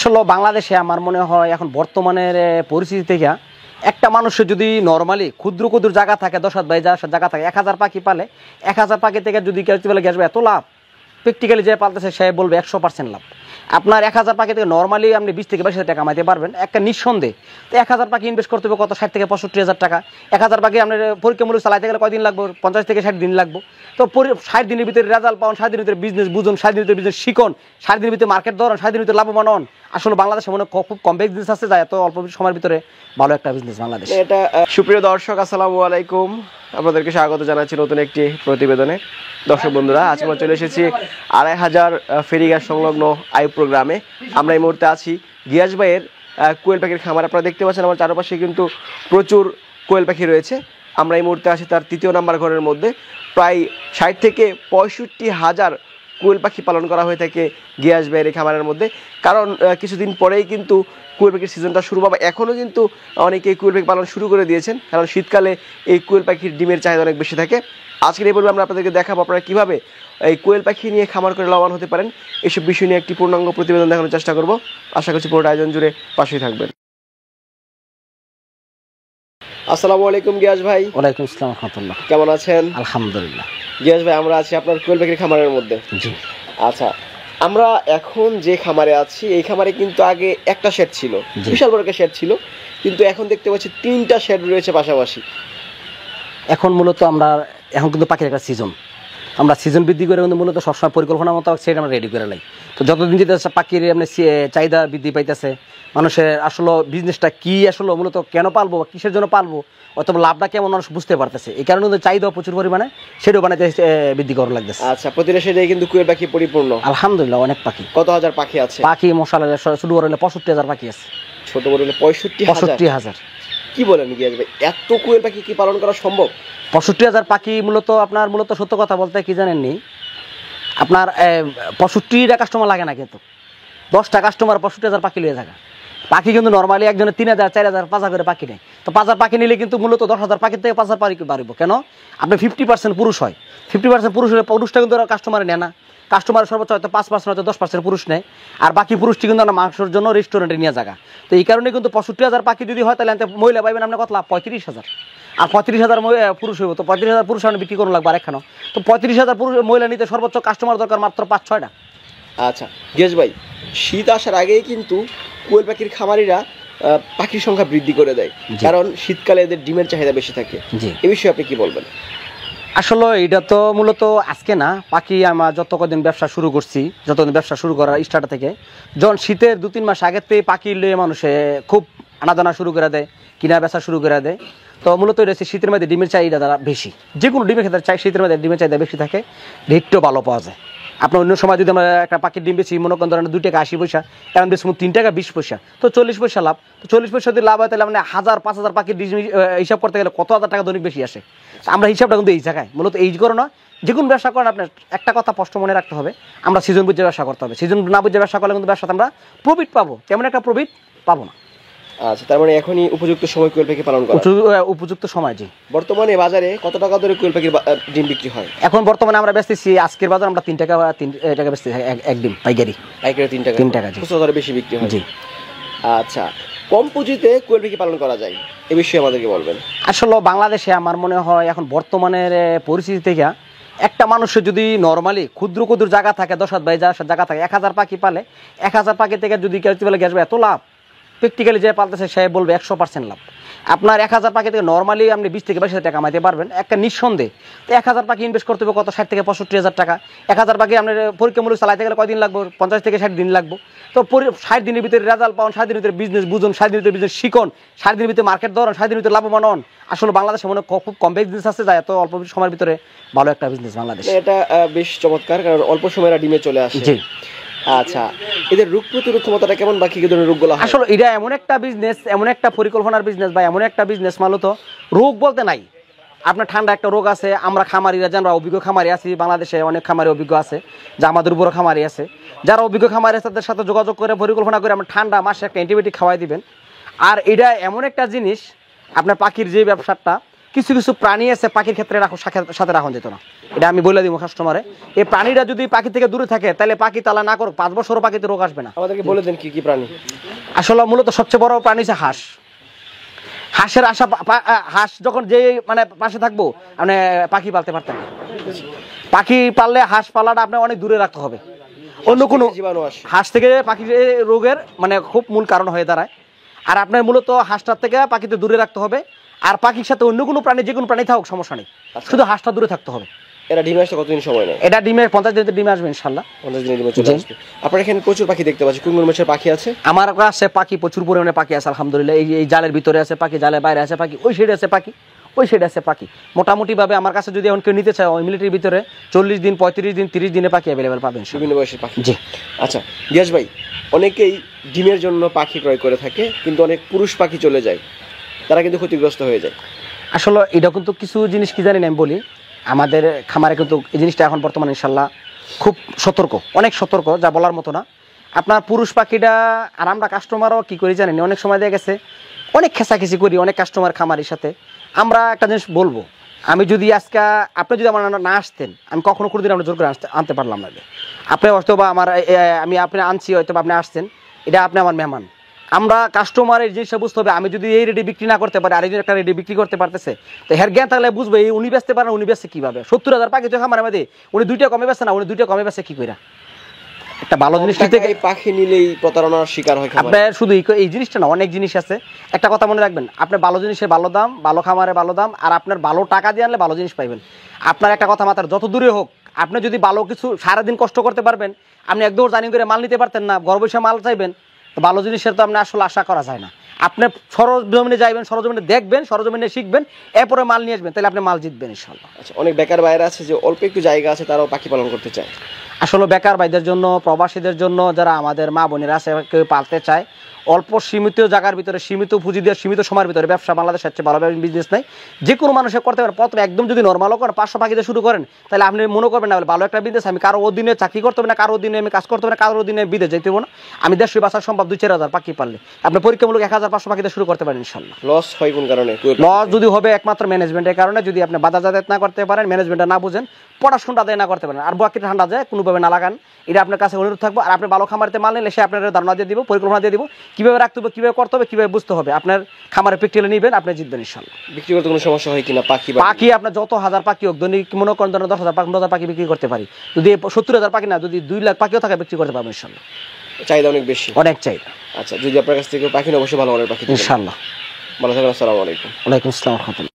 আসলে বাংলাদেশে আমার মনে হয় এখন বর্তমানের পরিস্থিতি থেকে একটা মানুষের যদি নরমালি ক্ষুদ্র ক্ষুদ্র জায়গা থাকে 10,000 বাই জায়গা থাকে 1000 পাখি পালে 1000 পাখি থেকে যদি কেউ বলে গ্যাসবে এত লাভ প্র্যাকটিক্যালি যে পালতেছে সে বলবে 100% লাভ। আপনার 1000 পাখি থেকে নরমালি আপনি 20 থেকে 22,000 টাকা কামাইতে পারবেন একটা নিঃসন্দেহে। তো 1000 পাখি ইনভেস্ট করতে হবে কত 60 থেকে 65,000 টাকা। 1000 পাখি আপনার পরীক্ষামূলক চালাইতে গেলে কয়দিন লাগবে 50 থেকে 60 দিন লাগবে। তো 60 দিনের ভিতরে রেজাল্ট পাওয়ান, 60 দিনের ভিতরে বিজনেস বুঝুন, 60 দিনের ভিতরে বিজনেস শিখুন, 60 দিনের ভিতরে মার্কেট ধরুন, 60 দিনের ভিতরে লাভবান হন। আসলে বাংলাদেশে মনে খুব কম বিজনেস আছে যায় এত অল্প সময়ের ভিতরে ভালো একটা বিজনেস বাংলাদেশ। এটা সুপ্রিয় দর্শক আসসালামু আলাইকুম, আপনাদেরকে স্বাগত জানাচ্ছি নতুন একটি প্রতিবেদনে। দর্শক বন্ধুরা, আজকে আমরা চলে এসেছি 2500 ফেরিঘাট সংলগ্ন আইয়ুব প্রোগ্রামে। আমরা এই মুহূর্তে আছি গিয়াস ভাইয়ের কোয়েল পাখির খামার। আপনারা দেখতে পাচ্ছেন আমার চারপাশে কিন্তু প্রচুর কোয়েল পাখি রয়েছে। আমরা এই মুহূর্তে আছি তার 3য় নাম্বার ঘরের মধ্যে। প্রায় 60 থেকে 65,000 কোয়েল পাখি পালন করা হয়ে থাকে গিয়াস ভাইয়ের এই খামারের মধ্যে। কারণ কিছুদিন পরেই কিন্তু কোয়েল পাখির সিজনটা শুরু হবে। এখনও কিন্তু অনেকেই কোয়েল পাখি পালন শুরু করে দিয়েছেন, কারণ শীতকালে এই কোয়েল পাখির ডিমের চাহিদা অনেক বেশি থাকে। আজকের এই পর্বে আমরা আপনাদেরকে দেখাবো আপনারা কীভাবে এই কোয়েল পাখি নিয়ে খামার করে লাভবান হতে পারেন। এইসব বিষয় নিয়ে একটি পূর্ণাঙ্গ প্রতিবেদন দেখানোর চেষ্টা করব। আশা করছি পুরো আয়োজন জুড়ে পাশেই থাকবেন। আসসালামু আলাইকুম গিয়াস ভাই। ওয়ালাইকুম আসসালাম রাহমাতুল্লাহ। কেমন আছেন? আলহামদুলিল্লাহ। গিয়াস ভাই, আমরা আছি আপনার কোয়েল পাখির খামারের মধ্যে। জি আচ্ছা, আমরা এখন যে খামারে আছি এই খামারে কিন্তু আগে একটা শেড ছিল, বিশাল বড় একটা শেড ছিল, কিন্তু এখন দেখতে পাচ্ছি 3টা শেড রয়েছে পাশাপাশি। এখন মূলত আমরা এখন কিন্তু পাখির একটা সিজন, আমরা সিজন বৃদ্ধি করে কিন্তু মূলত সবসময় পরিকল্পনা মতো সেটা আমরা রেডি করে লাই। তো যতদিন যেতেছে পাখির এমনি চাহিদা বৃদ্ধি পাইতেছে, মানুষের আসলে বিজনেসটা কি আসলে মূলত কেন পালবো বা কিসের জন্য পালবো অথবা লাভটা কেমন মানুষ বুঝতে পারতেছে, এই কারণে কিন্তু চাহিদা প্রচুর পরিমাণে সেটাও বানাইতে বৃদ্ধি করা লাগতেছে। আচ্ছা, প্রতিটা শেডে কিন্তু কোয়েল পাখি পরিপূর্ণ? আলহামদুলিল্লাহ, অনেক পাখি। কত হাজার পাখি আছে? পাখি মশালা শুরু করে 65,000 পাখি আছে। ছোট বড় হলে 65,000? কি বলেন গিয়াস ভাই, এত কোয়েল পাখি কি পালন করা সম্ভব? 65,000 পাখি মূলত আপনার মূলত সত্য কথা বলতে কি জানেননি, আপনার 65টা কাস্টমার লাগে না, কিন্তু 10টা কাস্টমার 65,000 পাখি লিয়ে থাকা। পাখি কিন্তু নর্মালি একজনের 3,000, 4,000, 5,000 করে পাখি নেয়। তো 5,000 পাখি নিলে কিন্তু মূলত 10,000 পাখি থেকে 5,000 পাখি বাড়বো। কেন? আপনি 50% পুরুষ হয়, 50% পুরুষ হলে পুরুষটা কিন্তু কাস্টমারে নেয় না। কাস্টমার সর্বোচ্চ হয়তো 5% হয়তো 10% পুরুষ নেয়, আর বাকি পুরুষটি কিন্তু আমরা মাংসের জন্য রেস্টুরেন্টে নিয়ে জায়গা। তো এই কারণে কিন্তু 65,000 পাখি যদি হয় তাহলে মহিলা পাইবেন আপনার কত লাভ? 35,000। আর 35,000 পুরুষ হইব, তো 35,000 পুরুষ আপনি বিক্রি করুন লাগবে আরেকখানো। তো 35,000 পুরুষ মহিলা নিতে সর্বোচ্চ কাস্টমার দরকার মাত্র 5-6টা। আচ্ছা গিয়াস ভাই, শীত আসার আগেই কিন্তু কোয়েল পাখির খামারিরা পাখির সংখ্যা বৃদ্ধি করে দেয়, কারণ শীতকালে এদের ডিমের চাহিদা বেশি থাকে। এই বিষয়ে আপনি কি বলবেন? আসলে এটা তো মূলত আজকে না, পাখি আমার যত কদিন ব্যবসা শুরু করছি, যতদিন ব্যবসা শুরু করার স্টার্ট থেকে, যখন শীতের 2-3 মাস আগের থেকে পাখি লিয়ে মানুষে খুব আনাদানা শুরু করে দেয়, কিনা বেচা শুরু করে দেয়। তো মূলত এটা হচ্ছে শীতের মধ্যে ডিমের চাহিদা দ্বারা বেশি, যে কোনো ডিমের ক্ষেত্রে শীতের মধ্যে ডিমের চাহিদা বেশি থাকে, রেটটাও ভালো পাওয়া যায়। আপনার অন্য সময় যদি আমরা একটা পাখির ডিম বেশি মনে করেন 2 টাকা 80 পয়সা, এখন বেশি 3 টাকা 20 পয়সা, তো 40 পয়সা লাভ। তো 40 পয়সা যদি লাভ হয় তাহলে মানে 1000-5,000 পাখির ডিম হিসাব করতে গেলে কত হাজার টাকা দৈনিক বেশি আসে। আমরা হিসাবটা কিন্তু এই জায়গায় মূলত এই করে না, যে কোনো ব্যবসা করেন আপনার একটা কথা স্পষ্ট মনে রাখতে হবে, আমরা সিজন বুঝে ব্যবসা করতে হবে। সিজন না বুঝে ব্যবসা করলে কিন্তু ব্যবসাতে আমরা প্রফিট পাবো, তেমন একটা প্রফিট পাবো না। আচ্ছা, তার মানে এখনই উপযুক্ত সময় কোয়েল পাখি পালন করা উপযুক্ত সময়। জি। বর্তমানে বাজারে কত টাকা ধরে কোয়েল পাখির ডিম বিক্রি হয়? এখন বর্তমানে আমরা বেচতেছি আজকের বাজার আমরা 3 টাকা বেচতেছি এক ডিম পাইকারি। 3 টাকা। খুচরা দরে বেশি বিক্রি হয়? জি। আচ্ছা, কম পুঁজিতে কোয়েল পাখি পালন করা যায়, এই বিষয়ে আমাদেরকে বলবেন। আসলে বাংলাদেশে আমার মনে হয় এখন বর্তমানের পরিস্থিতি থেকে একটা মানুষের যদি নরমালি ক্ষুদ্র ক্ষুদ্র জায়গা থাকে 10,000 বাই জায়গা থাকে 1000 পাখি পালে 1000 পাখি থেকে যদি কেউ বলে গ্যাসবে এত লাভ প্র্যাকটিক্যালি যে পালতেছে সে বলবে 100% লাভ। আপনার 1000 পাখি থেকে নরমালি আপনি 20 থেকে 22,000 টাকা কামাইতে পারবেন একটা নিঃসন্দেহে। তো 1000 পাখি ইনভেস্ট করতে হবে কত 60 থেকে 65,000 টাকা। 1000 পাখি আপনার পরীক্ষামূলক চালাইতে গেলে কয়দিন লাগবে 50 থেকে 60 দিন লাগবে। তো 60 দিনের ভিতরে রেজাল্ট পাওয়ান, 60 দিনের ভিতরে বিজনেস বুঝুন, 60 দিনের ভিতরে বিজনেস শিখুন, 60 দিনের ভিতরে মার্কেট ধরুন, 60 দিনের ভিতরে লাভবান হন। আসলে বাংলাদেশে মনে খুব কম বিজনেস আছে যায় এত অল্প সময়ের ভিতরে ভালো একটা বিজনেস বাংলাদেশ। এটা বেশ চমৎকার, কারণ অল্প সময়ের ডিমে চলে আসে। জি। আচ্ছা, এদের রোগ প্রতিরোধ ক্ষমতাটা কেমন বা কি ধরনের রোগগুলো হয়? আসলে এটা এমন একটা বিজনেস, এমন একটা পরিকল্পনার বিজনেস বা এমন একটা বিজনেস মূলত রোগ বলতে নাই। আপনার ঠান্ডা একটা রোগ আছে, আমরা খামারিরা যারা অভিজ্ঞ খামারি আছি, বাংলাদেশে অনেক খামারি অভিজ্ঞ আছে, যা আমাদের উপরও খামারি আছে, যারা অভিজ্ঞ খামারি আছে তাদের সাথে যোগাযোগ করে পরিকল্পনা করে আমরা ঠান্ডা মাসে একটা অ্যান্টিবায়োটিক খাওয়াই দিবেন। আর এটা এমন একটা জিনিস আপনার পাখির যে ব্যবসাটা কিছু কিছু প্রাণী আছে পাখির ক্ষেত্রে সাথে রাখুন যেত না, এটা আমি বলে দিব কাস্টমারে। এই প্রাণীরা যদি পাখি থেকে দূরে থাকে তাহলে পাখি তালা না করুক, 5 বছরও পাখিতে রোগ আসবে না। আমাদেরকে বলে দেন কি কি প্রাণী। আসলে মূলত সবচেয়ে বড় প্রাণী হচ্ছে হাঁস। হাঁসের হাঁস যখন যে মানে পাশে থাকবো মানে পাখি পালতে পারতেন না। পাখি পাললে হাঁস পালাটা আপনার অনেক দূরে রাখতে হবে, অন্য কোনো জীবাণু আসে হাঁস থেকে পাখি রোগের মানে খুব মূল কারণ হয়ে দাঁড়ায়। আর আপনার মূলত হাঁসটার থেকে পাখিতে দূরে রাখতে হবে, আর পাখির সাথে অন্য কোনো প্রাণী যে কোনো প্রাণী থাকুক সমস্যা নেই, শুধু হাঁসটা দূরে থাকতে হবে। এরা ডিমে আসতে কতদিন সময় নেয়? এটা ডিমে 50 দিনের ডিমে আসবে ইনশাল্লাহ, 50 দিনের ডিমে চলে আসবে। আপনার এখানে প্রচুর পাখি দেখতে পাচ্ছি, কোন কোন মাছের পাখি আছে? আমার কাছে পাখি প্রচুর পরিমাণে পাখি আছে আলহামদুলিল্লাহ। এই জালের ভিতরে আছে পাখি, জালের বাইরে আছে পাখি, ওই সাইডে আছে পাখি, ওই সাইডে আছে পাখি। মোটামুটি ভাবে আমার কাছে যদি এখন কেউ নিতে চায় ওই মিলিটারির ভিতরে 40 দিন 35 দিন 30 দিনে পাখি অ্যাভেলেবেল পাবেন, বিভিন্ন বয়সের পাখি। জি আচ্ছা গিয়াস ভাই, অনেকেই ডিমের জন্য পাখি ক্রয় করে থাকে, কিন্তু অনেক পুরুষ পাখি চলে যায়, তারা কিন্তু ক্ষতিগ্রস্ত হয়ে যায়। আসলে এটা কিন্তু কিছু জিনিস কি জানি না আমি বলি, আমাদের খামারে কিন্তু এই জিনিসটা এখন বর্তমানে ইনশাল্লাহ খুব সতর্ক, অনেক সতর্ক, যা বলার মতো না। আপনার পুরুষ পাখিটা আর আমরা কাস্টমারও কি করি জানেন, অনেক সময় দেখা গেছে অনেক খেসাখেসি করি অনেক কাস্টমার খামারের সাথে। আমরা একটা জিনিস বলবো, আমি যদি আজকে আপনি যদি আমার না আসতেন, আমি কখনো কোনোদিন আমরা জোর করে আনতে পারলাম না। আপনি হয়তো বা আমার আমি আপনি আনছি, হয়তো বা আপনি আসছেন, এটা আপনি আমার মেহমান। আমরা কাস্টমারের জিনিসটা বুঝতে হবে, আমি যদি এই রেডি বিক্রি না করতে পারি আরেকজন একটা রেডি বিক্রি করতে পারতেছে, তো হের জ্ঞান থাকলে বুঝবে এই উনি বেচতে পারেন, উনি বেচছে কীভাবে। 70,000 পাখি তো খামারের মধ্যে উনি 2টা কমে বেচছে না, উনি 2টা কমে বেচছে কী করে। একটা ভালো জিনিস নিতে পাখি নিলেই প্রতারণার শিকার হয়। আপনার শুধু এই জিনিসটা না, অনেক জিনিস আছে। একটা কথা মনে রাখবেন, আপনার ভালো জিনিসের ভালো দাম, ভালো খামারে ভালো দাম, আর আপনার ভালো টাকা দিয়ে আনলে ভালো জিনিস পাইবেন। আপনার একটা কথা মাথার যত দূরে হোক, আপনি যদি ভালো কিছু সারাদিন কষ্ট করতে পারবেন, আপনি একদম জানি করে মাল নিতে পারতেন না, ঘর বসে মাল চাইবেন, তো ভালো জিনিসের তো আপনি আসলে আশা করা যায় না। আপনি সরজমিনে যাইবেন, সরজমিনে দেখবেন, সরজমিনে শিখবেন, এরপরে মাল নিয়ে আসবেন, তাহলে আপনি মাল জিতবেন ইনশাল্লাহ। আচ্ছা, অনেক বেকার বাইরে আছে যে অল্প একটু জায়গা আছে, তারাও পাখি পালন করতে চায়। আসলে বেকার ভাইদের জন্য, প্রবাসীদের জন্য, যারা আমাদের মা বোনেরা আছে কেউ পালতে চায়, অল্প সীমিত জায়গার ভিতরে সীমিত পুঁজি দিয়ে সীমিত সময়ের ভিতরে ব্যবসা, বাংলাদেশ সবচেয়ে ভালো বিজনেস নাই, যে কোনো মানুষের করতে পারে। প্রথমে একদম যদি নর্মালও করেন, 500 পাখিতে শুরু করেন, তাহলে আপনি মনে করবেন না ভালো একটা বিজনেস, আমি কারো অধীনে চাকরি করতে হবে না, কারো অধীনে আমি কাজ করতে হবে না, কারোর অধীনে বিদেশ যেতে হবে না, আমি দেশের বাঁচা সম্ভব 2-4 হাজার পাখি পারলে আপনি পরীক্ষামূলক 1500 পাখিতে শুরু করতে পারেন ইনশাল্লাহ। লস হয় কোন কারণে? লস যদি হবে একমাত্র ম্যানেজমেন্টের কারণে, যদি আপনি বাজার যাতায়াত না করতে পারেন, ম্যানেজমেন্টটা না বুঝেন, পড়াশোনাটা আদায় না করতে পারেন, আর বাকি ঠান্ডা যায় কোনোভাবে না লাগান, এটা আপনার কাছে অনুরোধ থাকবো। আর আপনি ভালো খামারিতে মাল নিলে সে আপনার ধারণা দিয়ে দিব, পরিকল্পনা দিয়ে দিব, কীভাবে রাখতে হবে, কীভাবে করতে হবে, কীভাবে বুঝতে হবে। আপনার খামারে প্র্যাকটিক্যালি নেবেন, আপনি জিতবেন ইনশাল্লাহ। বিক্রি করতে কোনো সমস্যা হয় কিনা? পাখি আপনার যত হাজার পাখি হোক, দৈনিক মনে করেন 10,000 15,000 পাখি বিক্রি করতে পারি, যদি 70,000 পাখি না, যদি 2 লাখ পাখিও থাকে বিক্রি করতে পারবেন ইনশাল্লাহ। চাহিদা অনেক বেশি, অনেক চাহিদা। আচ্ছা, যদি আপনার কাছ থেকে পাখি অবশ্যই ভালো মানের পাখি ইনশাল্লাহ। ভালো থাকবেন। আসসালামু আলাইকুম। ওয়ালাইকুম আসসালাম।